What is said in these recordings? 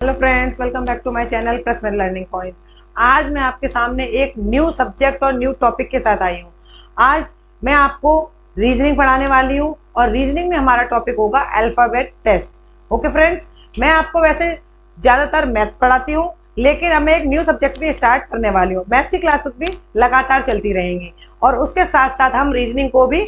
Hello friends, welcome back to my channel plus one learning point. आज मैं आपके सामने एक न्यू सब्जेक्ट और न्यू टॉपिक के साथ आई हूँ। आज मैं आपको रीजनिंग पढ़ाने वाली हूँ और रीजनिंग में हमारा टॉपिक होगा अल्फ़ाबेट टेस्ट। ओके फ्रेंड्स, मैं आपको वैसे ज़्यादातर मैथ्स पढ़ाती हूँ, लेकिन अब मैं एक न्यू सब्जेक्ट भी स्टार्ट करने वाली हूँ। मैथ्स की क्लासेस भी लगातार चलती रहेंगी और उसके साथ साथ हम रीजनिंग को भी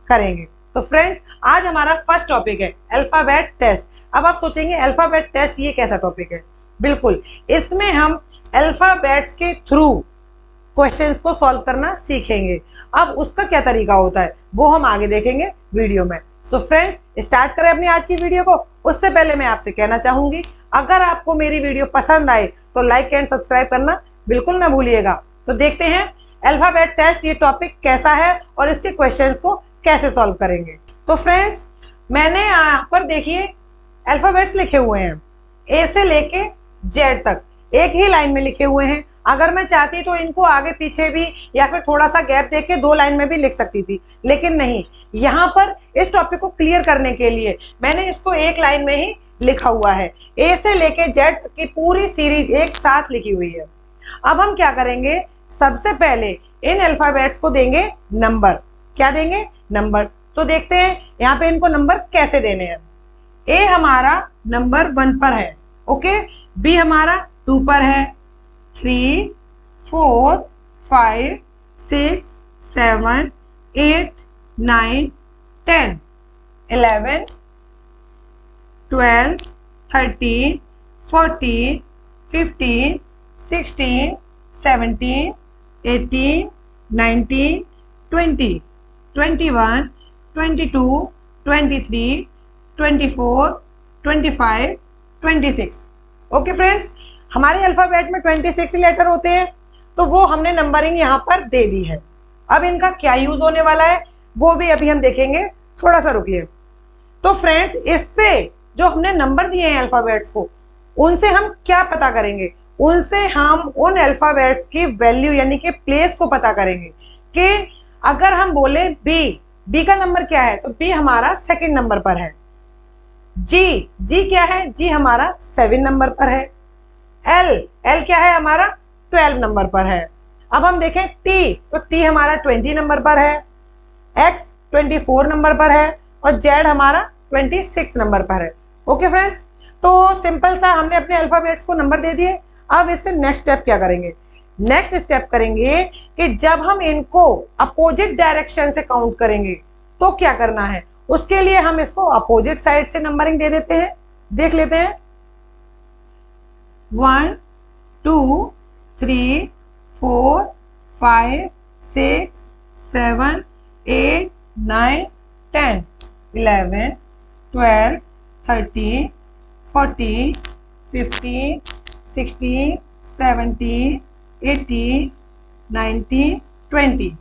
करेंगे। तो फ्रेंड्स, आज हमारा फर्स्ट टॉपिक है अल्फ़ाबेट टेस्ट। अब आप सोचेंगे अल्फ़ाबेट टेस्ट ये कैसा टॉपिक है? बिल्कुल, इसमें हम अल्फ़ाबेट्स के थ्रू क्वेश्चंस को सॉल्व करना सीखेंगे। अब उसका क्या तरीका होता है वो हम आगे देखेंगे वीडियो में। सो फ्रेंड्स, स्टार्ट करें अपनी आज की वीडियो को। उससे पहले मैं आपसे कहना चाहूंगी, अगर आपको मेरी वीडियो पसंद आए तो लाइक एंड सब्सक्राइब करना बिल्कुल ना भूलिएगा। तो देखते हैं अल्फ़ाबेट टेस्ट ये टॉपिक कैसा है और इसके क्वेश्चंस को कैसे सॉल्व करेंगे। तो फ्रेंड्स, मैंने यहाँ पर देखिए अल्फ़ाबेट्स लिखे हुए हैं, ए से लेके जेड तक एक ही लाइन में लिखे हुए हैं। अगर मैं चाहती तो इनको आगे पीछे भी या फिर थोड़ा सा गैप देके के 2 लाइन में भी लिख सकती थी, लेकिन नहीं, यहाँ पर इस टॉपिक को क्लियर करने के लिए मैंने इसको एक लाइन में ही लिखा हुआ है। ए से लेके जेड तक की पूरी सीरीज एक साथ लिखी हुई है। अब हम क्या करेंगे, सबसे पहले इन अल्फ़ाबेट्स को देंगे नंबर। क्या देंगे? नंबर। तो देखते हैं यहाँ पे इनको नंबर कैसे देने हैं। ए हमारा नंबर 1 पर है, ओके। बी हमारा 2 पर है, 3, 4, 5, 6, 7, 8, 9, 10, 11, 12, 13, 14, 15, 16, 17, 18, 19, 20, 21, 22, 23, 24, 25, 26। ओके फ्रेंड्स, हमारे अल्फ़ाबेट में 26 लेटर होते हैं, तो वो हमने नंबरिंग यहाँ पर दे दी है। अब इनका क्या यूज होने वाला है वो भी अभी हम देखेंगे, थोड़ा सा रुकिए। तो फ्रेंड्स, इससे जो हमने नंबर दिए हैं अल्फ़ाबेट्स को, उनसे हम क्या पता करेंगे? उनसे हम उन अल्फ़ाबेट्स की वैल्यू यानी कि प्लेस को पता करेंगे कि अगर हम बोले बी का नंबर क्या है, तो बी हमारा 2nd नंबर पर है। जी क्या है? जी हमारा 7 नंबर पर है। एल क्या है? हमारा 12 नंबर पर है। अब हम देखें टी, तो टी हमारा 20 नंबर पर है, एक्स 24 नंबर पर है और जेड हमारा 26 नंबर पर है। ओके फ्रेंड्स, तो सिंपल सा हमने अपने अल्फ़ाबेट्स को नंबर दे दिए। अब इससे नेक्स्ट स्टेप क्या करेंगे? नेक्स्ट स्टेप करेंगे कि जब हम इनको अपोजिट डायरेक्शन से काउंट करेंगे तो क्या करना है, उसके लिए हम इसको अपोजिट साइड से नंबरिंग दे देते हैं। देख लेते हैं, 1, 2, 3, 4, 5, 6, 7, 8, 9, 10, 11, 12, 13, 14, 15, 16, 17, 18, 19, 20,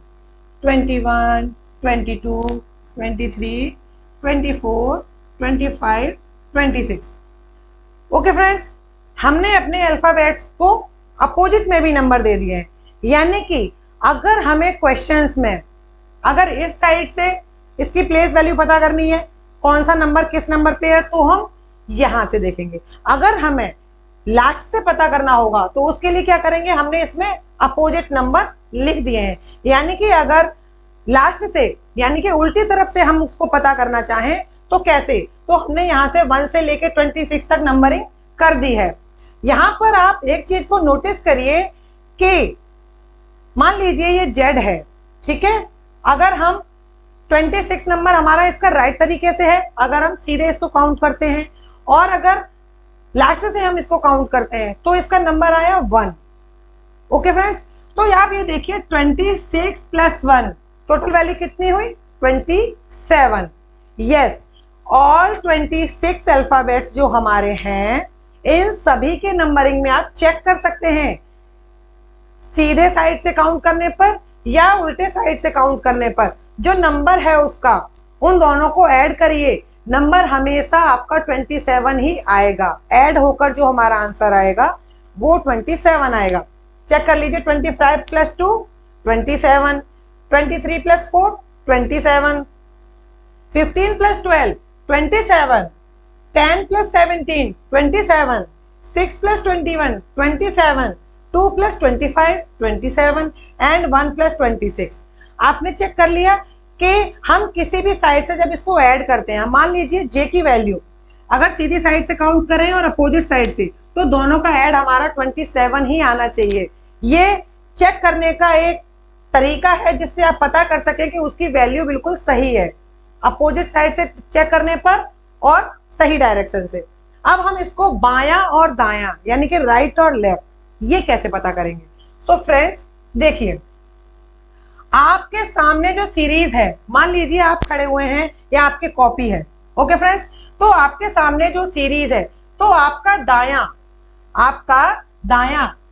21, 22, 23, 24, 25, 26। ओके फ्रेंड्स, हमने अपने अल्फ़ाबेट्स को अपोजिट में भी नंबर दे दिए हैं। यानी कि अगर हमें क्वेश्चंस में अगर इस साइड से इसकी प्लेस वैल्यू पता करनी है, कौन सा नंबर किस नंबर पे है, तो हम यहां से देखेंगे। अगर हमें लास्ट से पता करना होगा तो उसके लिए क्या करेंगे, हमने इसमें अपोजिट नंबर लिख दिए हैं। यानी कि अगर लास्ट से यानी कि उल्टी तरफ से हम उसको पता करना चाहें तो कैसे, तो हमने यहाँ से 1 से लेके 26 तक नंबरिंग कर दी है। यहाँ पर आप एक चीज को नोटिस करिए कि मान लीजिए ये जेड है, ठीक है। अगर हम 26 नंबर हमारा इसका राइट तरीके से है, अगर हम सीधे इसको काउंट करते हैं, और अगर लास्ट से हम इसको काउंट करते हैं तो इसका नंबर आया 1। ओके फ्रेंड्स, तो आप ये देखिए 26 + 1 टोटल वैल्यू कितनी हुई? 27। यस, ऑल 26 अल्फ़ाबेट्स जो हमारे हैं, इन सभी के नंबरिंग में आप चेक कर सकते हैं, सीधे साइड से काउंट करने पर या उल्टे साइड से काउंट करने पर जो नंबर है उसका, उन दोनों को ऐड करिए, नंबर हमेशा आपका 27 ही आएगा। ऐड होकर जो हमारा आंसर आएगा वो 27 आएगा। चेक कर लीजिए, 25 + 2 27, 23 + 4 27, 15 + 12 27, 10 + 17 27, 6 प्लस 21 27, 2 प्लस 25 27 एंड 1 प्लस 26। आपने चेक कर लिया कि हम किसी भी साइड से जब इसको ऐड करते हैं, मान लीजिए j की वैल्यू अगर सीधी साइड से काउंट करें और अपोजिट साइड से, तो दोनों का ऐड हमारा 27 ही आना चाहिए। ये चेक करने का एक तरीका है जिससे आप पता कर सके कि उसकी वैल्यू बिल्कुल सही है, अपोजिट साइड से चेक करने पर और सही डायरेक्शन से। अब हम इसको बायां और दायां यानी कि राइट और लेफ्ट, ये कैसे पता करेंगे? सो फ्रेंड्स देखिए, आपके सामने जो सीरीज है, मान लीजिए आप खड़े हुए हैं या आपकी कॉपी है, ओके फ्रेंड्स, तो आपके सामने जो सीरीज है, तो आपका दायां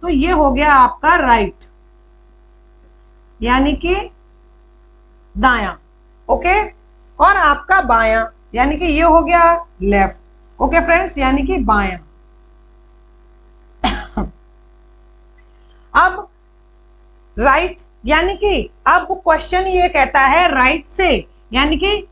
तो ये हो गया आपका राइट यानी कि दायां, ओके, और आपका बायां यानी कि ये हो गया लेफ्ट, ओके फ्रेंड्स, यानी कि बायां। अब राइट यानी कि अब क्वेश्चन ये कहता है राइट से यानी कि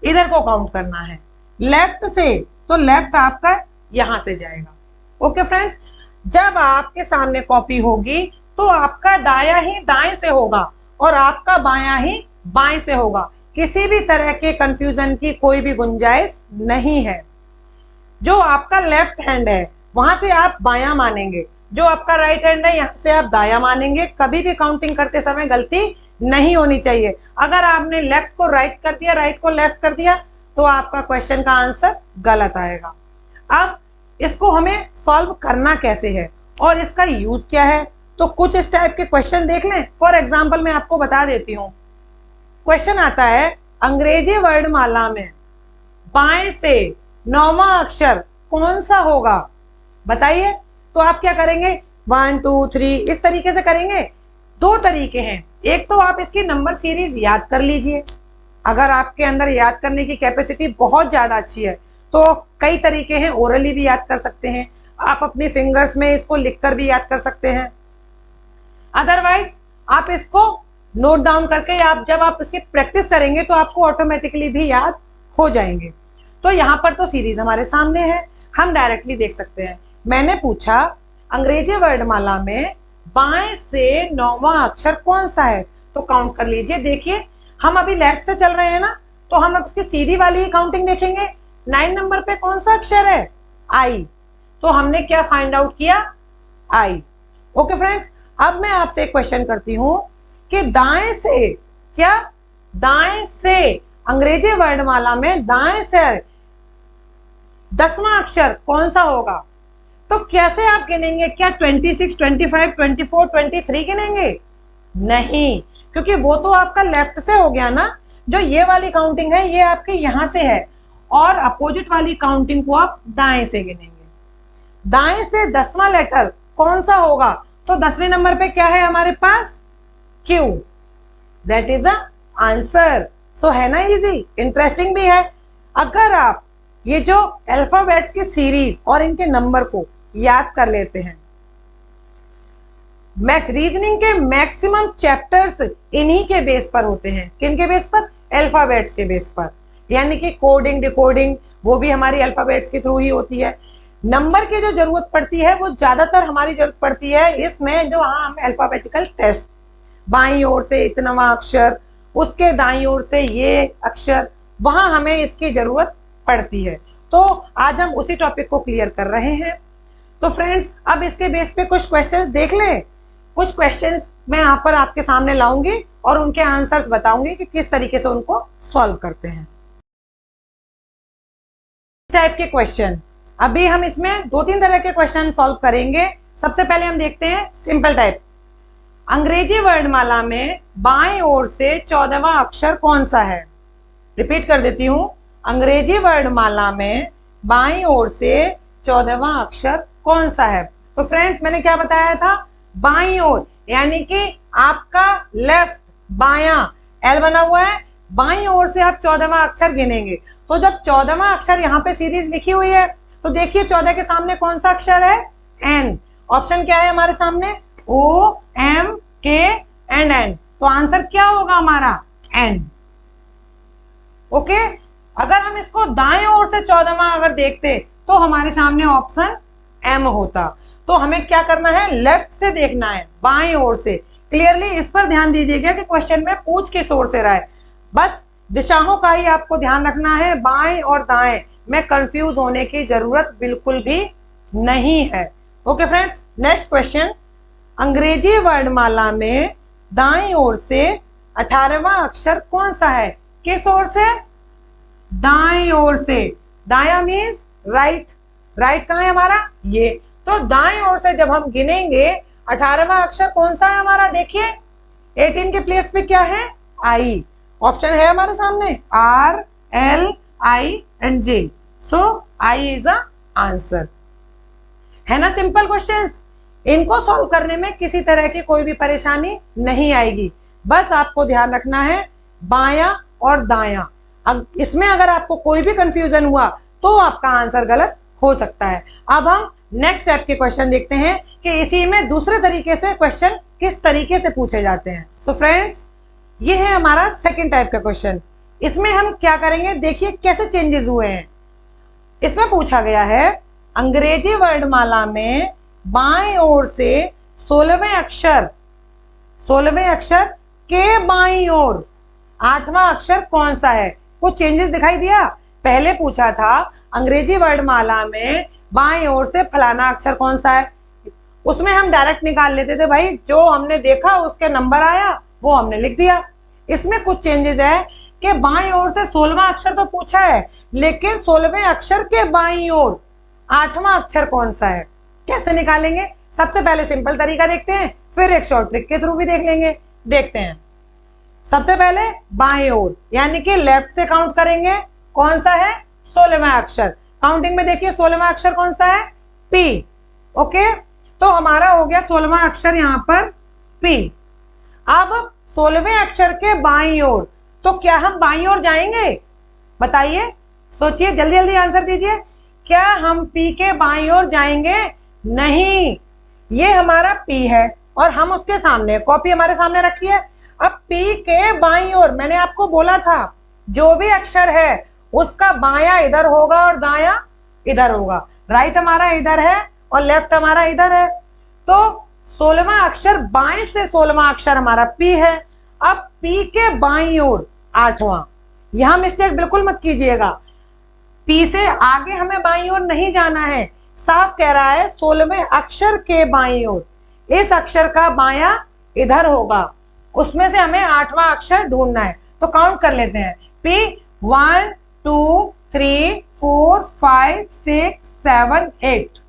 इधर को काउंट करना है, लेफ्ट से तो लेफ्ट आपका यहां से जाएगा, ओके फ्रेंड्स। जब आपके सामने कॉपी होगी तो आपका दायां ही दाएं से होगा और आपका बायां ही बाएं से होगा, किसी भी तरह के कंफ्यूजन की कोई भी गुंजाइश नहीं है। जो आपका लेफ्ट हैंड है वहां से आप बायां मानेंगे, जो आपका राइट हैंड है यहाँ से आप दायां मानेंगे। कभी भी काउंटिंग करते समय गलती नहीं होनी चाहिए। अगर आपने लेफ्ट को राइट कर दिया, राइट को लेफ्ट कर दिया, तो आपका क्वेश्चन का आंसर गलत आएगा। अब इसको हमें सॉल्व करना कैसे है और इसका यूज क्या है, तो कुछ इस टाइप के क्वेश्चन देख लें। फॉर एग्जाम्पल मैं आपको बता देती हूँ। क्वेश्चन आता है अंग्रेजी वर्णमाला में बाएं से 9वां अक्षर कौन सा होगा, बताइए। तो आप क्या करेंगे, 1 2 3 इस तरीके से करेंगे। दो तरीके हैं, एक तो आप इसकी नंबर सीरीज याद कर लीजिए, अगर आपके अंदर याद करने की कैपेसिटी बहुत ज्यादा अच्छी है तो कई तरीके हैं, ओरली भी याद कर सकते हैं, आप अपनी फिंगर्स में इसको लिखकर भी याद कर सकते हैं। अदरवाइज आप इसको नोट डाउन करके जब आप इसकी प्रैक्टिस करेंगे तो आपको ऑटोमेटिकली भी याद हो जाएंगे। तो यहाँ पर तो सीरीज हमारे सामने है, हम डायरेक्टली देख सकते हैं। मैंने पूछा अंग्रेजी वर्णमाला में बाएं से 9वां अक्षर कौन सा है, तो काउंट कर लीजिए। देखिए हम अभी लेफ्ट से चल रहे हैं ना, तो हम उसकी सीधी वाली ही काउंटिंग देखेंगे। 9 नंबर पे कौन सा अक्षर है, आई, तो हमने क्या फाइंड आउट किया, आई, ओके फ्रेंड्स। अब मैं आपसे एक क्वेश्चन करती हूं कि दाएं से, क्या दाएं से अंग्रेजी वर्णमाला में दाएं से 10वां अक्षर कौन सा होगा, तो कैसे आप गिनेंगे? क्या 26 25 24 23 गिनेंगे? नहीं, क्योंकि वो तो आपका लेफ्ट से हो गया ना। जो ये वाली काउंटिंग है ये आपके यहां से है और अपोजिट वाली काउंटिंग को आप दाएं से गिनेंगे। दाएं से 10वां लेटर कौन सा होगा, तो 10वें नंबर पे क्या है हमारे पास, Q, that is a answer. So है ना इजी, इंटरेस्टिंग भी है। अगर आप ये जो अल्फाबेट्स की सीरीज और इनके नंबर को याद कर लेते हैं, रीजनिंग के मैक्सिमम चैप्टर्स इन्हीं के बेस पर होते हैं। किन के बेस पर, अल्फाबेट्स के बेस पर, यानी कि कोडिंग डिकोडिंग वो भी हमारी अल्फाबेट्स के थ्रू ही होती है। नंबर की जो जरूरत पड़ती है वो ज्यादातर हमारी जरूरत पड़ती है इसमें जो हम अल्फाबेटिकल टेस्ट, बाईं ओर से इतनावां अक्षर, उसके दाईं ओर से ये अक्षर, वहां हमें इसकी जरूरत पड़ती है। तो आज हम उसी टॉपिक को क्लियर कर रहे हैं। तो फ्रेंड्स अब इसके बेस पे कुछ क्वेश्चंस देख लें। कुछ क्वेश्चंस मैं यहाँ पर आपके सामने लाऊंगी और उनके आंसर्स बताऊंगी कि किस तरीके से उनको सॉल्व करते हैं। इस टाइप के क्वेश्चन, अभी हम इसमें 2-3 तरह के क्वेश्चन सॉल्व करेंगे। सबसे पहले हम देखते हैं सिंपल टाइप। अंग्रेजी वर्णमाला में बाएं ओर से 14वां अक्षर कौन सा है, रिपीट कर देती हूं। अंग्रेजी वर्णमाला में बाईं ओर से 14वां अक्षर कौन सा है। तो फ्रेंड्स मैंने क्या बताया था, बाईं ओर यानी कि आपका लेफ्ट, बायां, एल बना हुआ है, बाईं ओर से आप 14वां अक्षर गिनेंगे। तो जब 14वां अक्षर यहाँ पे सीरीज लिखी हुई है तो देखिए 14 के सामने कौन सा अक्षर है, एन। ऑप्शन क्या है हमारे सामने, ओ एम के एंड एन। तो आंसर क्या होगा हमारा, एन, ओके। अगर हम इसको दाएं ओर से 14वां अगर देखते तो हमारे सामने ऑप्शन m होता। तो हमें क्या करना है, लेफ्ट से देखना है, बाएं ओर से। क्लियरली इस पर ध्यान दीजिएगा कि क्वेश्चन में पूछ किस ओर से रहा है। बस दिशाओं का ही आपको ध्यान रखना है, बाएं और दाएं में कंफ्यूज होने की जरूरत बिल्कुल भी नहीं है। ओके फ्रेंड्स, नेक्स्ट क्वेश्चन, अंग्रेजी वर्णमाला में दाएं ओर से 18वां अक्षर कौन सा है? किस ओर से? दाएं ओर से। दाया मीन्स राइट, राइट कहाँ है हमारा? ये। तो दाएं ओर से जब हम गिनेंगे 18वां अक्षर कौन सा है हमारा? देखिए 18 के प्लेस पे क्या है? आई। ऑप्शन है हमारे सामने RLINJ, so I is a answer. है ना सिंपल क्वेश्चंस, इनको सॉल्व करने में किसी तरह की कोई भी परेशानी नहीं आएगी। बस आपको ध्यान रखना है बायां और दायां। इसमें अगर आपको कोई भी कंफ्यूजन हुआ तो आपका आंसर गलत हो सकता है। अब हम नेक्स्ट स्टेप के क्वेश्चन देखते हैं कि इसी में दूसरे तरीके से क्वेश्चन किस तरीके से पूछे जाते हैं। सो फ्रेंड्स, ये है हमारा सेकंड टाइप का क्वेश्चन। इसमें हम क्या करेंगे, देखिए कैसे चेंजेस हुए हैं। इसमें पूछा गया है अंग्रेजी वर्णमाला में बाएं ओर से 16वें अक्षर के बाईं ओर 8वां अक्षर कौन सा है? कुछ चेंजेस दिखाई दिया। पहले पूछा था अंग्रेजी वर्णमाला में बाएं ओर से फलाना अक्षर कौन सा है, उसमें हम डायरेक्ट निकाल लेते थे भाई, जो हमने देखा उसके नंबर आया वो हमने लिख दिया। इसमें कुछ चेंजेस है कि बाईं ओर से 16वां अक्षर तो पूछा है, लेकिन 16वें अक्षर के बाईं ओर 8वां अक्षर कौन सा है, कैसे निकालेंगे? सबसे पहले सिंपल तरीका देखते हैं, फिर एक शॉर्ट ट्रिक के थ्रू भी देख लेंगे। देखते हैं, सबसे पहले बाएं ओर यानी कि लेफ्ट से काउंट करेंगे। कौन सा है? 16वां अक्षर। काउंटिंग में देखिए 16वां अक्षर कौन सा है? P। ओके, तो हमारा हो गया 16वां अक्षर यहाँ पर P। अब 16वें अक्षर के बाईं ओर, तो क्या हम बाईं ओर जाएंगे? बताइए, सोचिए, जल्दी जल्दी आंसर दीजिए। क्या हम P के बाईं ओर जाएंगे? नहीं, ये हमारा P है और हम उसके सामने कॉपी हमारे सामने रखी है। अब P के बाईं ओर मैंने आपको बोला था जो भी अक्षर है उसका बायां इधर होगा और दायां इधर होगा। राइट हमारा इधर है और लेफ्ट हमारा इधर है, तो 16वां अक्षर बाएं से 16वां अक्षर हमारा P है। अब P के बाईं ओर 8वां, यहां मिस्टेक बिल्कुल मत कीजिएगा, P से आगे हमें बाईं ओर नहीं जाना है। साफ कह रहा है 16वें अक्षर के बाईं ओर, इस अक्षर का बायां इधर होगा, उसमें से हमें 8वां अक्षर ढूंढना है। तो काउंट कर लेते हैं, P 1 2 3 4 5 6 7 8।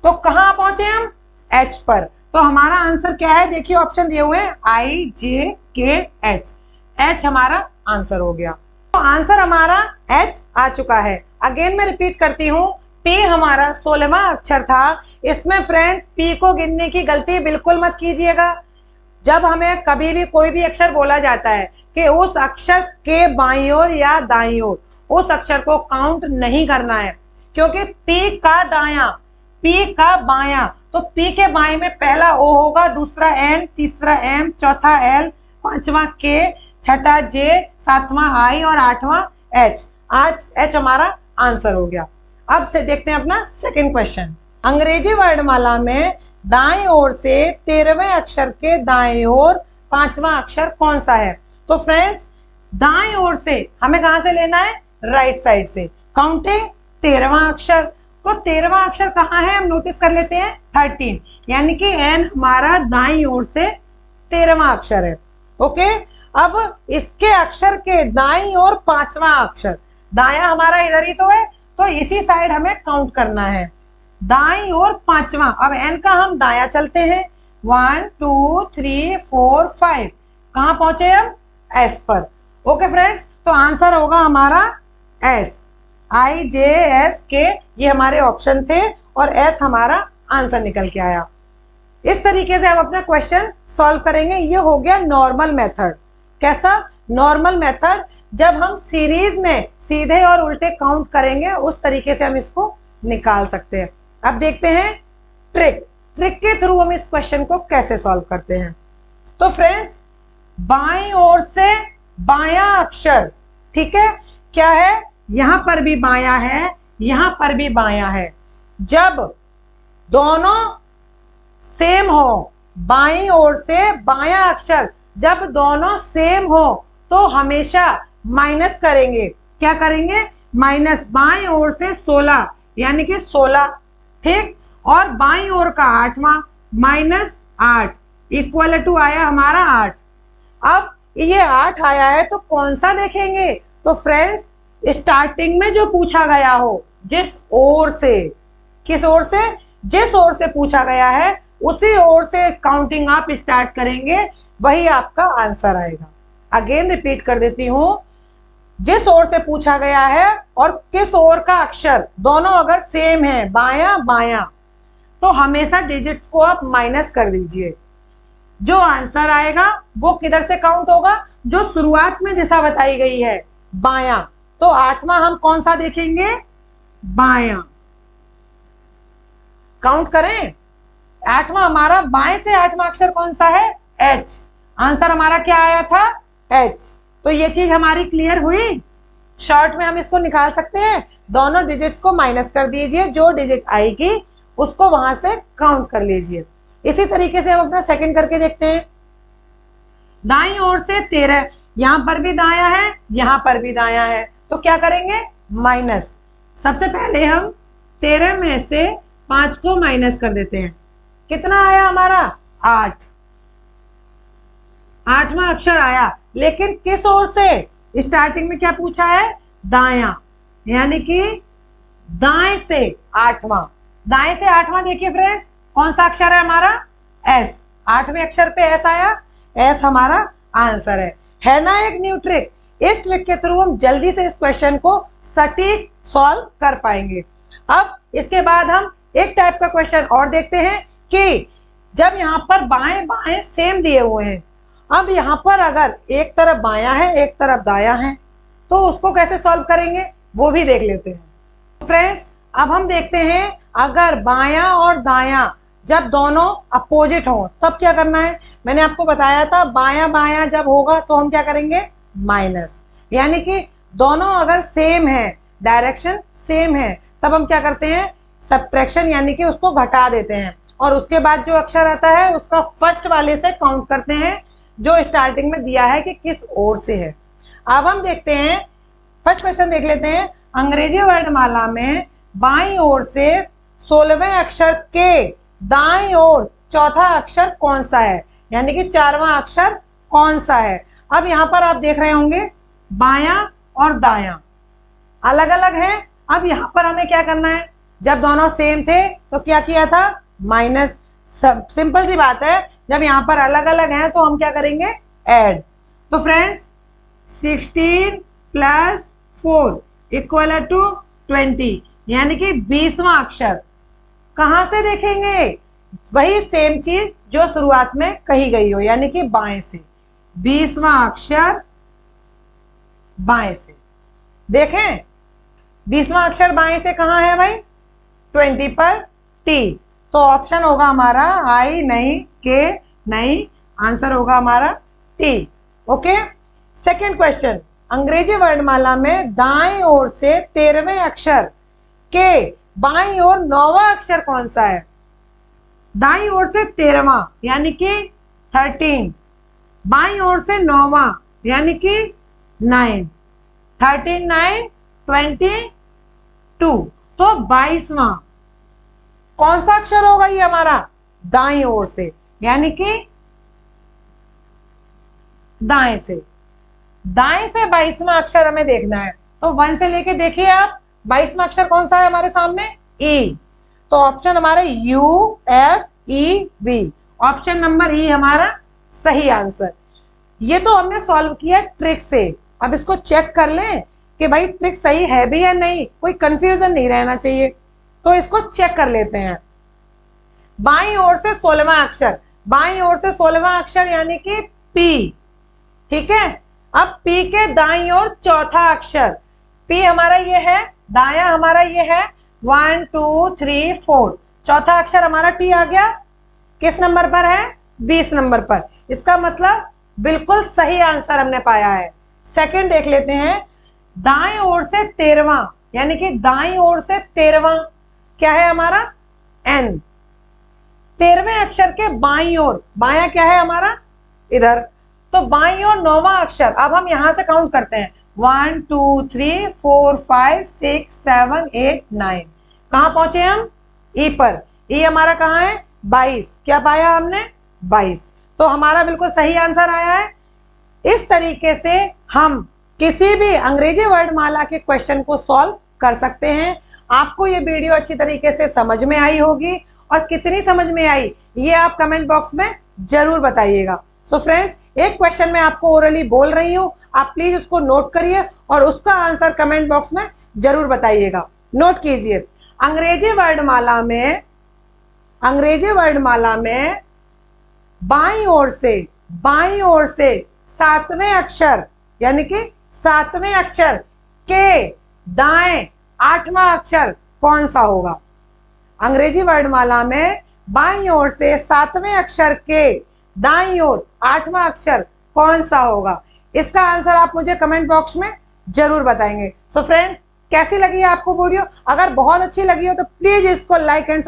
तो कहां पहुंचे हम? H पर। तो हमारा आंसर क्या है? देखिए ऑप्शन दिए हुए हैं IJKH, H हमारा आंसर हो गया। तो आंसर हमारा H आ चुका है। अगेन मैं रिपीट करती हूँ, P हमारा 16वां अक्षर था। इसमें फ्रेंड्स P को गिनने की गलती बिल्कुल मत कीजिएगा। जब हमें कभी भी कोई भी अक्षर बोला जाता है कि उस अक्षर के बाईं ओर या दाईं ओर, उस अक्षर को काउंट नहीं करना है, क्योंकि P का दायां, P का बायां, तो P के बाएं में पहला O होगा, दूसरा N, तीसरा M, चौथा L, पांचवा K, छठा J, सातवां I और आठवां H। आज H हमारा आंसर हो गया। अब से देखते हैं अपना सेकंड क्वेश्चन। अंग्रेजी वर्णमाला में दाएं ओर से 13वें अक्षर के दाएं ओर 5वां अक्षर कौन सा है? तो फ्रेंड्स, दाएं ओर से हमें कहां से लेना है? राइट साइड से। काउंटिंग 13वां अक्षर, तो 13वां अक्षर कहां है? हम नोटिस कर लेते हैं 13, यानी कि N हमारा दाईं ओर से 13वां अक्षर है। ओके, अब इसके अक्षर के दाईं ओर 5वां अक्षर, दायां हमारा इधर ही तो है, तो इसी साइड हमें काउंट करना है। दाईं ओर 5वां, अब N का हम दायां चलते हैं, 1 2 3 4 5, कहां पहुंचे हम? S पर। ओके फ्रेंड्स, तो आंसर होगा हमारा S, IJSK, ये हमारे ऑप्शन थे और S हमारा आंसर निकल के आया। इस तरीके से हम अपना क्वेश्चन सॉल्व करेंगे। ये हो गया नॉर्मल मेथड। कैसा? Normal method. जब हम सीरीज में सीधे और उल्टे काउंट करेंगे उस तरीके से हम इसको निकाल सकते हैं। अब देखते हैं ट्रिक के थ्रू हम इस क्वेश्चन को कैसे सॉल्व करते हैं। तो फ्रेंड्स, बाईं ओर से बायां अक्षर, ठीक है, क्या है? यहां पर भी बायां है, यहां पर भी बायां है। जब दोनों सेम हो, बाईं ओर से बायां अक्षर जब दोनों सेम हो तो हमेशा माइनस करेंगे। क्या करेंगे? माइनस। बाईं ओर से 16 यानी कि 16, ठीक, और बाईं ओर का 8वां -8 इक्वल टू आया हमारा 8। अब ये 8 आया है तो कौन सा देखेंगे? तो फ्रेंड्स, स्टार्टिंग में जो पूछा गया हो, जिस ओर से, किस ओर से? जिस ओर से पूछा गया है उसी ओर से काउंटिंग आप स्टार्ट करेंगे, वही आपका आंसर आएगा। अगेन रिपीट कर देती हूं, जिस ओर से पूछा गया है और किस ओर का अक्षर दोनों अगर सेम है, बायां बायां, तो हमेशा डिजिट्स को आप माइनस कर दीजिए। जो आंसर आएगा वो किधर से काउंट होगा? जो शुरुआत में दिशा बताई गई है, बायां। तो 8वां हम कौन सा देखेंगे? बायां। काउंट करें। 8वां हमारा बाएं से 8वां अक्षर कौन सा है? H। आंसर हमारा क्या आया था? H। तो ये चीज हमारी क्लियर हुई। शॉर्ट में हम इसको निकाल सकते हैं, दोनों डिजिट्स को माइनस कर दीजिए, जो डिजिट आएगी उसको वहां से काउंट कर लीजिए। इसी तरीके से हम अपना सेकंड करके देखते हैं। दाईं ओर से 13, यहां पर भी दायां है, यहां पर भी दायां है, तो क्या करेंगे? माइनस। सबसे पहले हम 13 में से 5 को माइनस कर देते हैं। कितना आया हमारा? 8। 8वां अक्षर आया, लेकिन किस ओर से? स्टार्टिंग में क्या पूछा है? दायां, यानी कि दाएं से 8वां। दाएं से 8वां देखिए फ्रेंड्स, कौन सा अक्षर है हमारा? एस। 8वें अक्षर पे एस आया, एस हमारा आंसर है ना? एक न्यू ट्रिक। इस ट्रिक के थ्रू हम जल्दी से इस क्वेश्चन को सटीक सॉल्व कर पाएंगे। अब इसके बाद हम एक टाइप का क्वेश्चन और देखते हैं कि जब यहाँ पर बाएं बाएं सेम दिए हुए हैं, अब यहाँ पर अगर एक तरफ बायां है एक तरफ दायां है, तो उसको कैसे सॉल्व करेंगे वो भी देख लेते हैं। फ्रेंड्स, अब हम देखते हैं अगर बायां और दायां जब दोनों अपोजिट हो तब क्या करना है। मैंने आपको बताया था बायां बायां जब होगा तो हम क्या करेंगे? माइनस। यानी कि दोनों अगर सेम है, डायरेक्शन सेम है, तब हम क्या करते हैं? सब्ट्रैक्शन, यानी कि उसको घटा देते हैं, और उसके बाद जो अक्षर आता है उसका फर्स्ट वाले से काउंट करते हैं, जो स्टार्टिंग में दिया है कि किस ओर से है। अब हम देखते हैं, फर्स्ट क्वेश्चन देख लेते हैं। अंग्रेजी वर्णमाला में बाईं ओर से 16वें अक्षर के दाईं ओर चौथा अक्षर कौन सा है, यानी कि 4वां अक्षर कौन सा है। अब यहाँ पर आप देख रहे होंगे बायां और दायां अलग अलग है। अब यहाँ पर हमें क्या करना है? जब दोनों सेम थे तो क्या किया था? माइनस। सिंपल सी बात है, जब यहाँ पर अलग अलग हैं तो हम क्या करेंगे? ऐड। तो फ्रेंड्स, 16 + 4 इक्वल टू 20, यानी कि 20वां अक्षर कहां से देखेंगे? वही सेम चीज जो शुरुआत में कही गई हो, यानी कि बाएं से। 20वां अक्षर बाएं से देखें। 20वां अक्षर बाएं से कहां है भाई? 20 पर टी। तो ऑप्शन होगा हमारा आई नहीं, के नहीं, आंसर होगा हमारा टी। ओके। सेकेंड क्वेश्चन, अंग्रेजी वर्णमाला में दाएं ओर से 13वें अक्षर के बाईं ओर 9वां अक्षर कौन सा है? दाईं ओर से 13वां यानी कि 13, बाईं ओर से 9वां यानी कि 9, 13 9 22, तो 22वां कौन सा अक्षर होगा ये हमारा? दाईं ओर से, यानी कि दाएं से। दाएं से 22वां अक्षर हमें देखना है, तो 1 से लेके देखिए आप 22वां अक्षर कौन सा है हमारे सामने? ई। तो ऑप्शन हमारे UFEV, ऑप्शन नंबर ई हमारा सही आंसर। ये तो हमने सॉल्व किया ट्रिक से। अब इसको चेक कर लें कि भाई ट्रिक सही है भी या नहीं, कोई कंफ्यूजन नहीं रहना चाहिए। तो इसको चेक कर लेते हैं। बाईं ओर से 16वां अक्षर, बाईं ओर से 16वां अक्षर यानी कि पी, ठीक है। अब पी के दाईं ओर चौथा अक्षर, पी हमारा ये है, दायां हमारा ये है, 1 2 3 4, चौथा अक्षर हमारा टी आ गया। किस नंबर पर है? 20 नंबर पर। इसका मतलब बिल्कुल सही आंसर हमने पाया है। सेकंड देख लेते हैं, दाएं ओर से 13वां, यानी कि दाईं ओर से 13वां क्या है हमारा? एन, 13वें अक्षर के बाईं ओर, बायां क्या है हमारा इधर, तो बाईं ओर 9वां अक्षर। अब हम यहां से काउंट करते हैं 1 2 3 4 5 6 7 8 9। कहां पहुंचे हम, ई पर। ई हमारा कहां है 22। क्या पाया हमने 22, तो हमारा बिल्कुल सही आंसर आया है। इस तरीके से हम किसी भी अंग्रेजी वर्णमाला के क्वेश्चन को सॉल्व कर सकते हैं। आपको ये वीडियो अच्छी तरीके से समझ में आई होगी, और कितनी समझ में आई ये आप कमेंट बॉक्स में जरूर बताइएगा। सो फ्रेंड्स, एक क्वेश्चन मैं आपको ओरली बोल रही हूं, आप प्लीज उसको नोट करिए और उसका आंसर कमेंट बॉक्स में जरूर बताइएगा। नोट कीजिए, अंग्रेजी वर्णमाला में बाईं ओर से 7वें अक्षर, यानी कि 7वें अक्षर के दाएं 8वां अक्षर कौन सा होगा। अंग्रेजी वर्णमाला में बाईं ओर से 7वें अक्षर के दाईं ओर 8वां अक्षर कौन सा होगा, इसका आंसर आप मुझे कमेंट बॉक्स में जरूर बताएंगे। सो फ्रेंड्स, कैसी लगी आपको वीडियो? अगर बहुत अच्छी लगी हो तो प्लीज इसको लाइक एंड